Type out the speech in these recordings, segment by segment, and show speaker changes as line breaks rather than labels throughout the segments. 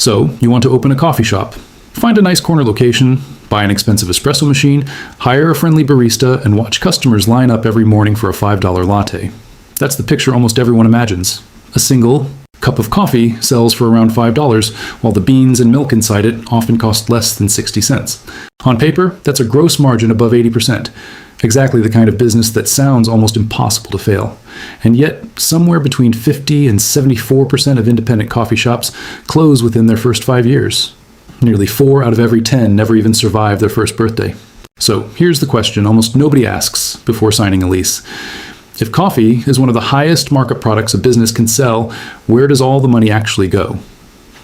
So, you want to open a coffee shop. Find a nice corner location, buy an expensive espresso machine, hire a friendly barista, and watch customers line up every morning for a $5 latte. That's the picture almost everyone imagines. A single cup of coffee sells for around $5, while the beans and milk inside it often cost less than 60 cents. On paper, that's a gross margin above 80%. Exactly the kind of business that sounds almost impossible to fail. And yet, somewhere between 50 and 74% of independent coffee shops close within their first 5 years. Nearly 4 out of every 10 never even survive their first birthday. So here's the question almost nobody asks before signing a lease. If coffee is one of the highest markup products a business can sell, where does all the money actually go?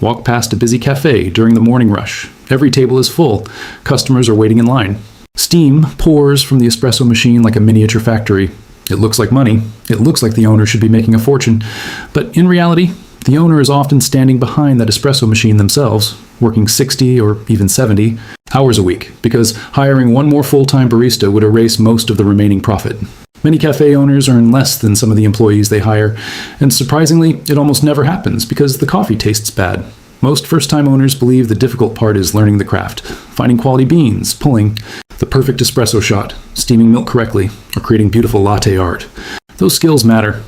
Walk past a busy cafe during the morning rush. Every table is full. Customers are waiting in line. Steam pours from the espresso machine like a miniature factory. It looks like money. It looks like the owner should be making a fortune. But in reality, the owner is often standing behind that espresso machine themselves, working 60 or even 70 hours a week, because hiring one more full-time barista would erase most of the remaining profit. Many cafe owners earn less than some of the employees they hire, and surprisingly, it almost never happens because the coffee tastes bad. Most first-time owners believe the difficult part is learning the craft, finding quality beans, pulling the perfect espresso shot, steaming milk correctly, or creating beautiful latte art. Those skills matter,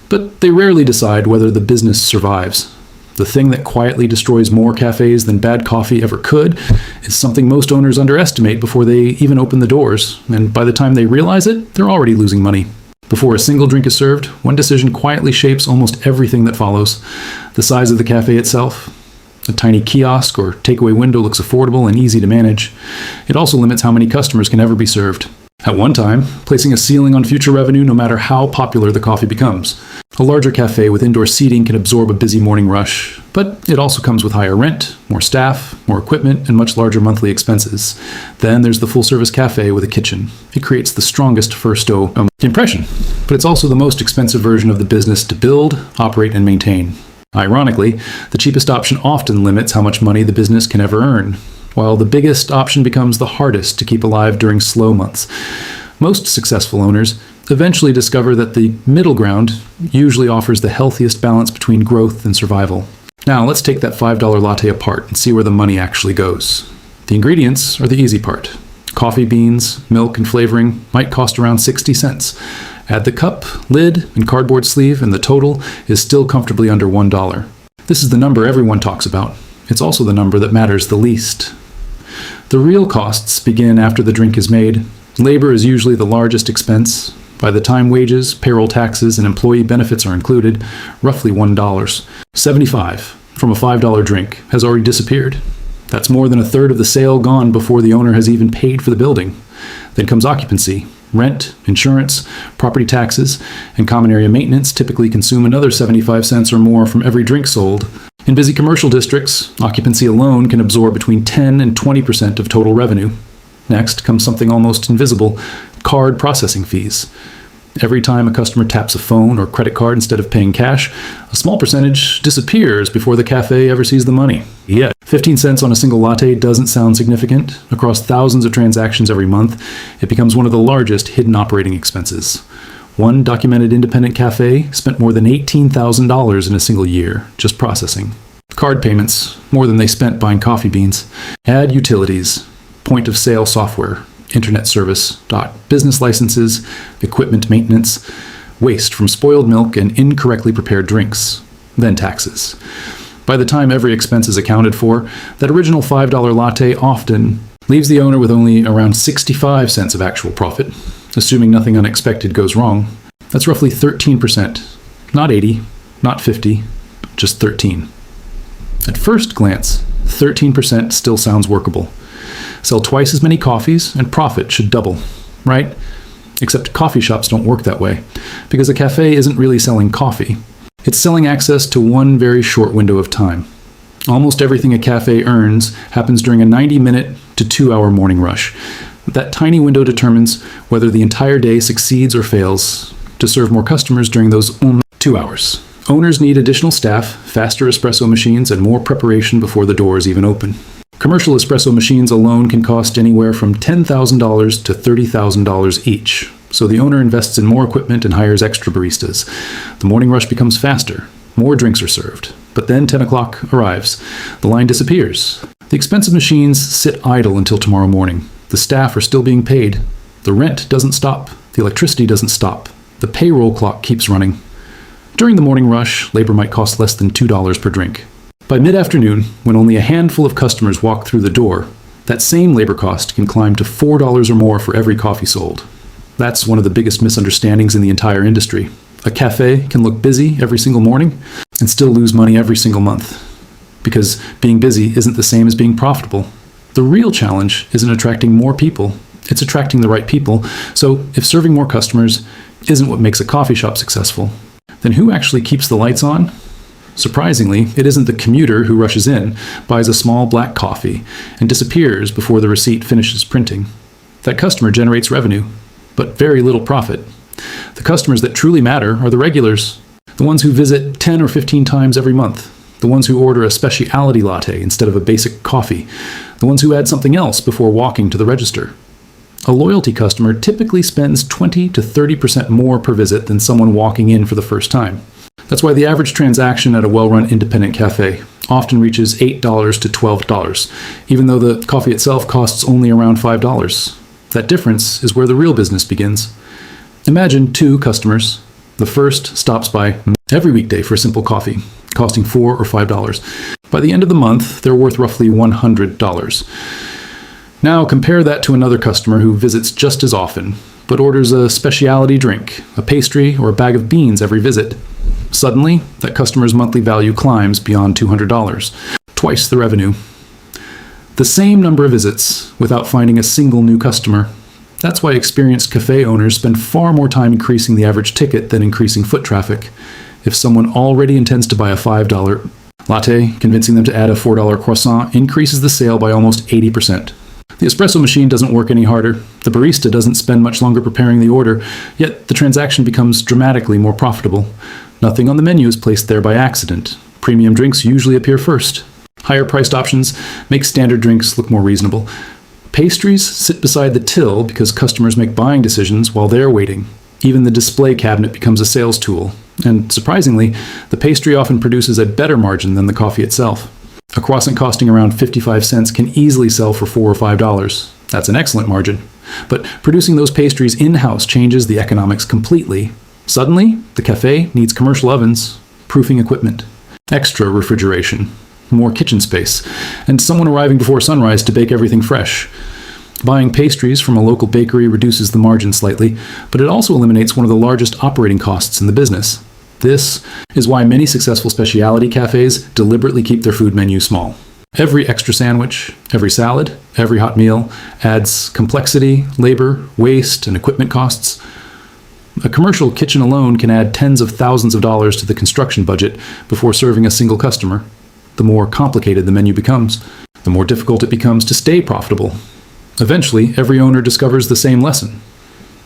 but they rarely decide whether the business survives. The thing that quietly destroys more cafes than bad coffee ever could is something most owners underestimate before they even open the doors, and by the time they realize it, they're already losing money. Before a single drink is served, one decision quietly shapes almost everything that follows. The size of the cafe itself. A tiny kiosk or takeaway window looks affordable and easy to manage. It also limits how many customers can ever be served. At one time, placing a ceiling on future revenue no matter how popular the coffee becomes. A larger cafe with indoor seating can absorb a busy morning rush, but it also comes with higher rent, more staff, more equipment, and much larger monthly expenses. Then there's the full-service cafe with a kitchen. It creates the strongest first impression, but it's also the most expensive version of the business to build, operate, and maintain. Ironically, the cheapest option often limits how much money the business can ever earn, while the biggest option becomes the hardest to keep alive during slow months. Most successful owners eventually discover that the middle ground usually offers the healthiest balance between growth and survival. Now let's take that $5 latte apart and see where the money actually goes. The ingredients are the easy part. Coffee beans, milk, and flavoring might cost around 60 cents. Add the cup, lid, and cardboard sleeve, and the total is still comfortably under $1. This is the number everyone talks about. It's also the number that matters the least. The real costs begin after the drink is made. Labor is usually the largest expense. By the time wages, payroll taxes, and employee benefits are included, roughly $1. 75 from a $5 drink has already disappeared. That's more than a third of the sale gone before the owner has even paid for the building. Then comes occupancy. Rent, insurance, property taxes, and common area maintenance typically consume another 75 cents or more from every drink sold. In busy commercial districts, occupancy alone can absorb between 10 and 20% of total revenue. Next comes something almost invisible, card processing fees. Every time a customer taps a phone or credit card instead of paying cash, a small percentage disappears before the cafe ever sees the money. Yet, 15 cents on a single latte doesn't sound significant. Across thousands of transactions every month, it becomes one of the largest hidden operating expenses. One documented independent cafe spent more than $18,000 in a single year just processing. Card payments, more than they spent buying coffee beans. Add utilities, point-of-sale software, internet service, business licenses, equipment maintenance, waste from spoiled milk and incorrectly prepared drinks, then taxes. By the time every expense is accounted for, that original $5 latte often leaves the owner with only around 65 cents of actual profit, assuming nothing unexpected goes wrong. That's roughly 13%. Not 80, not 50, just 13. At first glance, 13% still sounds workable. Sell twice as many coffees and profit should double, right? Except coffee shops don't work that way, because a cafe isn't really selling coffee. It's selling access to one very short window of time. Almost everything a cafe earns happens during a 90-minute to 2-hour morning rush. That tiny window determines whether the entire day succeeds or fails to serve more customers during those 2 hours. Owners need additional staff, faster espresso machines, and more preparation before the doors even open. Commercial espresso machines alone can cost anywhere from $10,000 to $30,000 each, so the owner invests in more equipment and hires extra baristas. The morning rush becomes faster, more drinks are served, But then 10 o'clock arrives. The line disappears. The expensive machines sit idle until tomorrow morning. The staff are still being paid. The rent doesn't stop. The electricity doesn't stop. The payroll clock keeps running. During the morning rush, labor might cost less than $2 per drink. By mid-afternoon, when only a handful of customers walk through the door, that same labor cost can climb to $4 or more for every coffee sold. That's one of the biggest misunderstandings in the entire industry. A cafe can look busy every single morning and still lose money every single month. Because being busy isn't the same as being profitable. The real challenge isn't attracting more people, it's attracting the right people. So if serving more customers isn't what makes a coffee shop successful, then who actually keeps the lights on? Surprisingly, it isn't the commuter who rushes in, buys a small black coffee, and disappears before the receipt finishes printing. That customer generates revenue, but very little profit. The customers that truly matter are the regulars, the ones who visit 10 or 15 times every month, the ones who order a speciality latte instead of a basic coffee, the ones who add something else before walking to the register. A loyalty customer typically spends 20 to 30% more per visit than someone walking in for the first time. That's why the average transaction at a well-run independent cafe often reaches $8 to $12, even though the coffee itself costs only around $5. That difference is where the real business begins. Imagine two customers. The first stops by every weekday for a simple coffee, costing $4 or $5. By the end of the month, they're worth roughly $100. Now compare that to another customer who visits just as often, but orders a specialty drink, a pastry, or a bag of beans every visit. Suddenly, that customer's monthly value climbs beyond $200, twice the revenue. The same number of visits without finding a single new customer. That's why experienced cafe owners spend far more time increasing the average ticket than increasing foot traffic. If someone already intends to buy a $5 latte, convincing them to add a $4 croissant increases the sale by almost 80%. The espresso machine doesn't work any harder. The barista doesn't spend much longer preparing the order, yet the transaction becomes dramatically more profitable. Nothing on the menu is placed there by accident. Premium drinks usually appear first. Higher-priced options make standard drinks look more reasonable. Pastries sit beside the till because customers make buying decisions while they're waiting. Even the display cabinet becomes a sales tool. And surprisingly, the pastry often produces a better margin than the coffee itself. A croissant costing around 55 cents can easily sell for $4 or $5. That's an excellent margin. But producing those pastries in-house changes the economics completely. Suddenly, the cafe needs commercial ovens, proofing equipment, extra refrigeration, more kitchen space, and someone arriving before sunrise to bake everything fresh. Buying pastries from a local bakery reduces the margin slightly, but it also eliminates one of the largest operating costs in the business. This is why many successful specialty cafes deliberately keep their food menu small. Every extra sandwich, every salad, every hot meal adds complexity, labor, waste, and equipment costs. A commercial kitchen alone can add tens of thousands of dollars to the construction budget before serving a single customer. The more complicated the menu becomes, the more difficult it becomes to stay profitable. Eventually, every owner discovers the same lesson.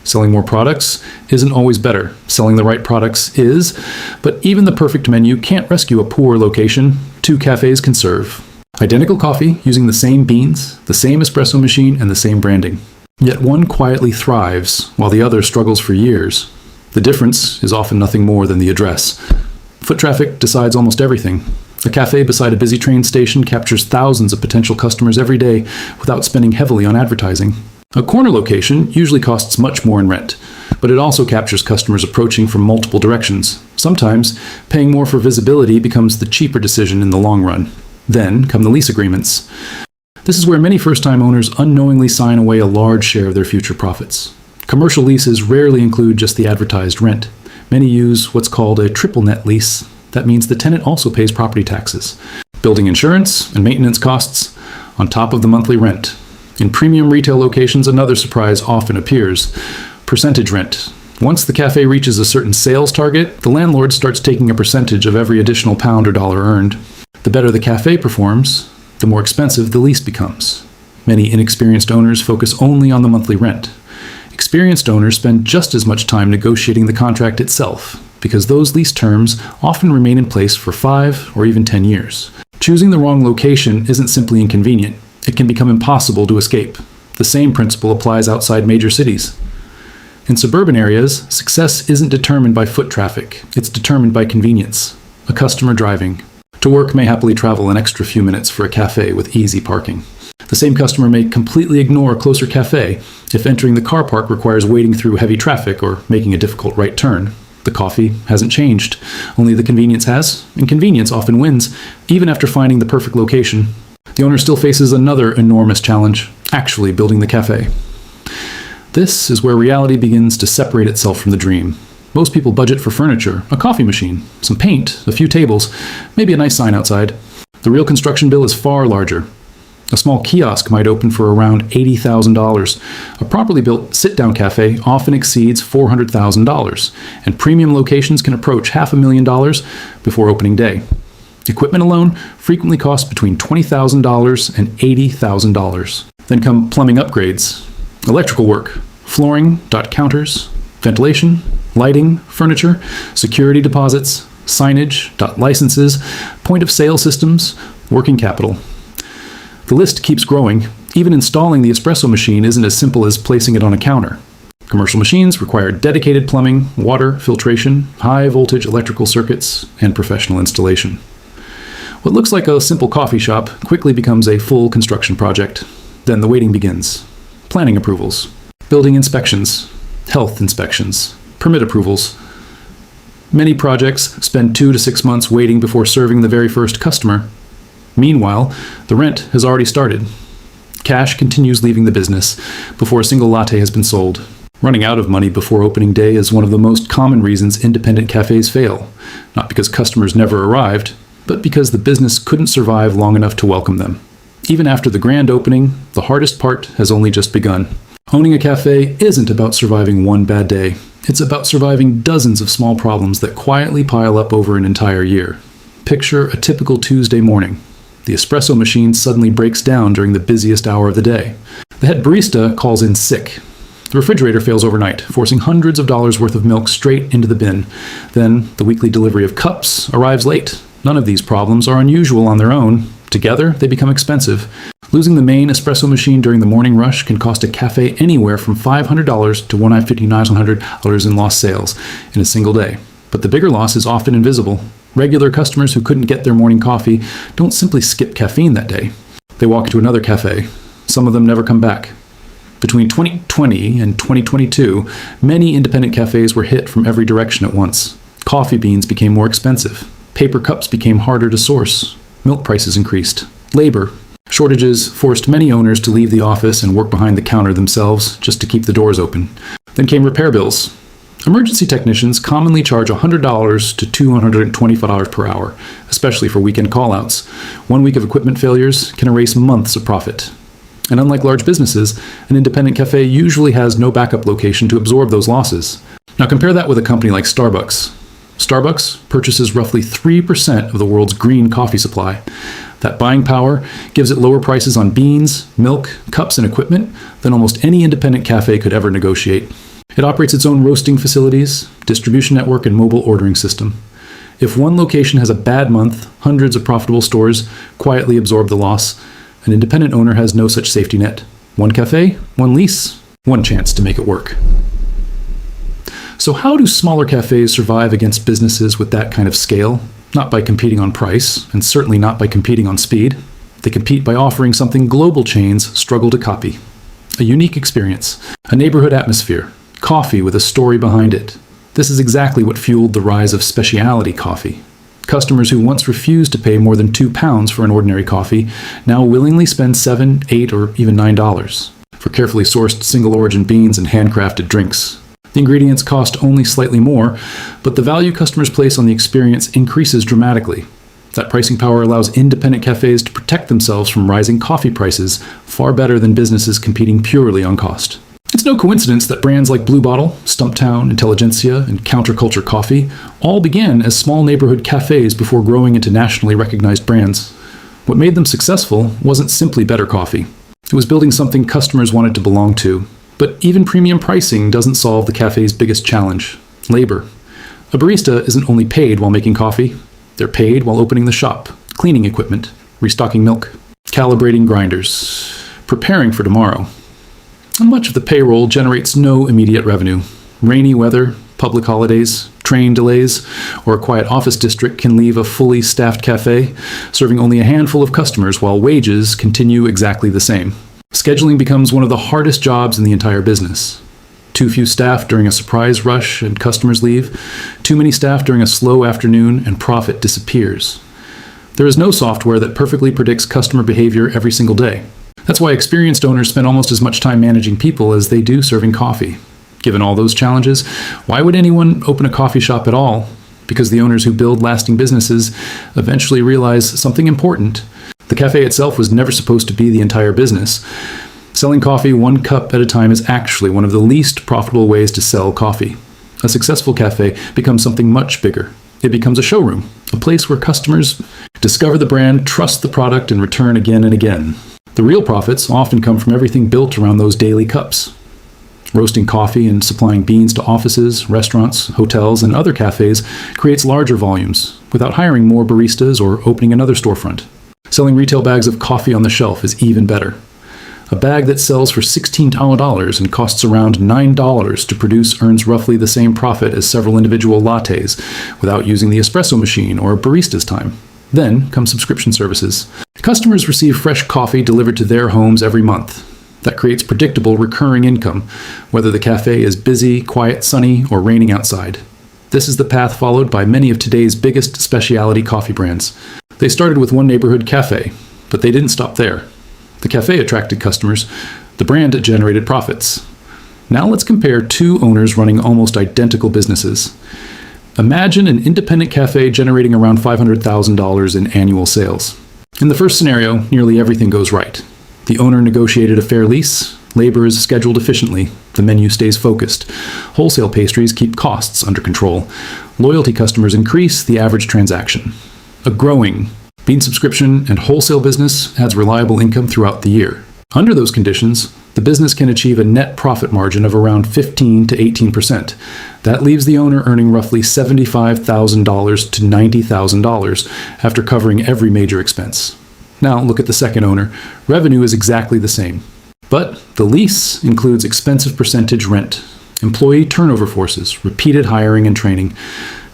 Selling more products isn't always better. Selling the right products is, but even the perfect menu can't rescue a poor location. Two cafes can serve identical coffee using the same beans, the same espresso machine, and the same branding. Yet one quietly thrives while the other struggles for years. The difference is often nothing more than the address. Foot traffic decides almost everything. A cafe beside a busy train station captures thousands of potential customers every day without spending heavily on advertising. A corner location usually costs much more in rent, but it also captures customers approaching from multiple directions. Sometimes, paying more for visibility becomes the cheaper decision in the long run. Then come the lease agreements. This is where many first-time owners unknowingly sign away a large share of their future profits. Commercial leases rarely include just the advertised rent. Many use what's called a triple net lease. That means the tenant also pays property taxes, building insurance, and maintenance costs on top of the monthly rent. In premium retail locations, another surprise often appears: percentage rent. Once the cafe reaches a certain sales target, the landlord starts taking a percentage of every additional pound or dollar earned. The better the cafe performs, the more expensive the lease becomes. Many inexperienced owners focus only on the monthly rent. Experienced owners spend just as much time negotiating the contract itself, because those lease terms often remain in place for 5 or even 10 years. Choosing the wrong location isn't simply inconvenient. It can become impossible to escape. The same principle applies outside major cities. In suburban areas, success isn't determined by foot traffic. It's determined by convenience. A customer driving to work may happily travel an extra few minutes for a café with easy parking. The same customer may completely ignore a closer café if entering the car park requires wading through heavy traffic or making a difficult right turn. The coffee hasn't changed, only the convenience has, and convenience often wins, even after finding the perfect location. The owner still faces another enormous challenge, actually building the café. This is where reality begins to separate itself from the dream. Most people budget for furniture, a coffee machine, some paint, a few tables, maybe a nice sign outside. The real construction bill is far larger. A small kiosk might open for around $80,000. A properly built sit-down cafe often exceeds $400,000, and premium locations can approach $500,000 before opening day. Equipment alone frequently costs between $20,000 and $80,000. Then come plumbing upgrades, electrical work, flooring, counters, ventilation, lighting, furniture, security deposits, signage, licenses, point-of-sale systems, working capital. The list keeps growing. Even installing the espresso machine isn't as simple as placing it on a counter. Commercial machines require dedicated plumbing, water, filtration, high-voltage electrical circuits, and professional installation. What looks like a simple coffee shop quickly becomes a full construction project. Then the waiting begins. Planning approvals, building inspections, health inspections, permit approvals. Many projects spend 2 to 6 months waiting before serving the very first customer. Meanwhile, the rent has already started. Cash continues leaving the business before a single latte has been sold. Running out of money before opening day is one of the most common reasons independent cafes fail, not because customers never arrived, but because the business couldn't survive long enough to welcome them. Even after the grand opening, the hardest part has only just begun. Owning a cafe isn't about surviving one bad day. It's about surviving dozens of small problems that quietly pile up over an entire year. Picture a typical Tuesday morning. The espresso machine suddenly breaks down during the busiest hour of the day. The head barista calls in sick. The refrigerator fails overnight, forcing hundreds of dollars worth of milk straight into the bin. Then, the weekly delivery of cups arrives late. None of these problems are unusual on their own. Together, they become expensive. Losing the main espresso machine during the morning rush can cost a cafe anywhere from $500 to $150,900 in lost sales in a single day. But the bigger loss is often invisible. Regular customers who couldn't get their morning coffee don't simply skip caffeine that day. They walk to another cafe. Some of them never come back. Between 2020 and 2022, many independent cafes were hit from every direction at once. Coffee beans became more expensive. Paper cups became harder to source. Milk prices increased. Labor shortages forced many owners to leave the office and work behind the counter themselves just to keep the doors open. Then came repair bills. Emergency technicians commonly charge $100 to $225 per hour, especially for weekend callouts. 1 week of equipment failures can erase months of profit. And unlike large businesses, an independent cafe usually has no backup location to absorb those losses. Now compare that with a company like Starbucks. Starbucks purchases roughly 3% of the world's green coffee supply. That buying power gives it lower prices on beans, milk, cups, and equipment than almost any independent cafe could ever negotiate. It operates its own roasting facilities, distribution network, and mobile ordering system. If one location has a bad month, hundreds of profitable stores quietly absorb the loss. An independent owner has no such safety net. One cafe, one lease, one chance to make it work. So how do smaller cafes survive against businesses with that kind of scale? Not by competing on price, and certainly not by competing on speed. They compete by offering something global chains struggle to copy. A unique experience, a neighborhood atmosphere, coffee with a story behind it. This is exactly what fueled the rise of specialty coffee. Customers who once refused to pay more than £2 for an ordinary coffee now willingly spend $7, $8, or even $9 for carefully sourced single-origin beans and handcrafted drinks. The ingredients cost only slightly more, but the value customers place on the experience increases dramatically. That pricing power allows independent cafes to protect themselves from rising coffee prices far better than businesses competing purely on cost. It's no coincidence that brands like Blue Bottle, Stumptown, Intelligentsia, and Counterculture Coffee all began as small neighborhood cafes before growing into nationally recognized brands. What made them successful wasn't simply better coffee. It was building something customers wanted to belong to. But even premium pricing doesn't solve the cafe's biggest challenge: labor. A barista isn't only paid while making coffee. They're paid while opening the shop, cleaning equipment, restocking milk, calibrating grinders, preparing for tomorrow. And much of the payroll generates no immediate revenue. Rainy weather, Public holidays, train delays, or a quiet office district can leave a fully staffed cafe serving only a handful of customers while wages continue exactly the same. Scheduling becomes one of the hardest jobs in the entire business. Too few staff during a surprise rush and customers leave. Too many staff during a slow afternoon and profit disappears. There is no software that perfectly predicts customer behavior every single day. That's why experienced owners spend almost as much time managing people as they do serving coffee. Given all those challenges, why would anyone open a coffee shop at all? Because the owners who build lasting businesses eventually realize something important. The cafe itself was never supposed to be the entire business. Selling coffee one cup at a time is actually one of the least profitable ways to sell coffee. A successful cafe becomes something much bigger. It becomes a showroom, a place where customers discover the brand, trust the product, and return again and again. The real profits often come from everything built around those daily cups. Roasting coffee and supplying beans to offices, restaurants, hotels, and other cafes creates larger volumes without hiring more baristas or opening another storefront. Selling retail bags of coffee on the shelf is even better. A bag that sells for $16 and costs around $9 to produce earns roughly the same profit as several individual lattes without using the espresso machine or a barista's time. Then come subscription services. Customers receive fresh coffee delivered to their homes every month. That creates predictable, recurring income, whether the cafe is busy, quiet, sunny, or raining outside. This is the path followed by many of today's biggest specialty coffee brands. They started with one neighborhood cafe, but they didn't stop there. The cafe attracted customers. The brand generated profits. Now let's compare two owners running almost identical businesses. Imagine an independent cafe generating around $500,000 in annual sales. In the first scenario, nearly everything goes right. The owner negotiated a fair lease, labor is scheduled efficiently, the menu stays focused, wholesale pastries keep costs under control, loyalty customers increase the average transaction. A growing bean subscription and wholesale business adds reliable income throughout the year. Under those conditions, the business can achieve a net profit margin of around 15 to 18%. That leaves the owner earning roughly $75,000 to $90,000 after covering every major expense. Now look at the second owner. Revenue is exactly the same. But the lease includes expensive percentage rent, employee turnover forces, repeated hiring and training.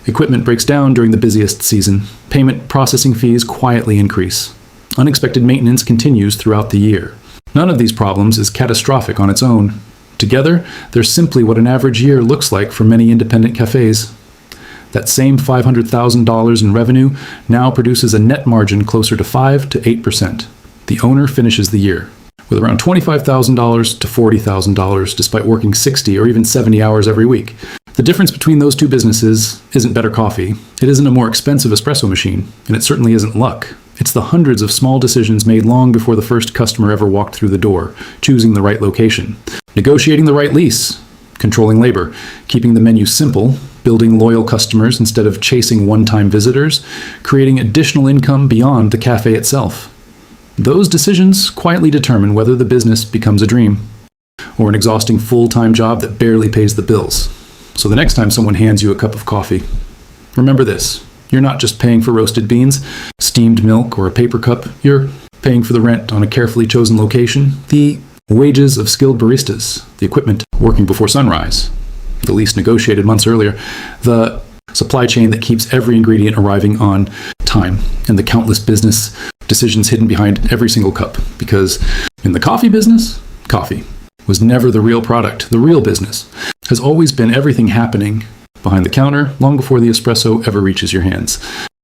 Equipment breaks down during the busiest season. Payment processing fees quietly increase. Unexpected maintenance continues throughout the year. None of these problems is catastrophic on its own. Together, they're simply what an average year looks like for many independent cafes. That same $500,000 in revenue now produces a net margin closer to 5 to 8%. The owner finishes the year with around $25,000 to $40,000 despite working 60 or even 70 hours every week. The difference between those two businesses isn't better coffee, it isn't a more expensive espresso machine, and it certainly isn't luck. It's the hundreds of small decisions made long before the first customer ever walked through the door, choosing the right location, negotiating the right lease, controlling labor, keeping the menu simple, building loyal customers instead of chasing one-time visitors, creating additional income beyond the cafe itself. Those decisions quietly determine whether the business becomes a dream or an exhausting full-time job that barely pays the bills. So the next time someone hands you a cup of coffee, remember this. You're not just paying for roasted beans, steamed milk, or a paper cup. You're paying for the rent on a carefully chosen location, the wages of skilled baristas, the equipment working before sunrise, the lease negotiated months earlier, the supply chain that keeps every ingredient arriving on time, and the countless business decisions hidden behind every single cup. Because in the coffee business, coffee was never the real product. The real business has always been everything happening behind the counter long before the espresso ever reaches your hands.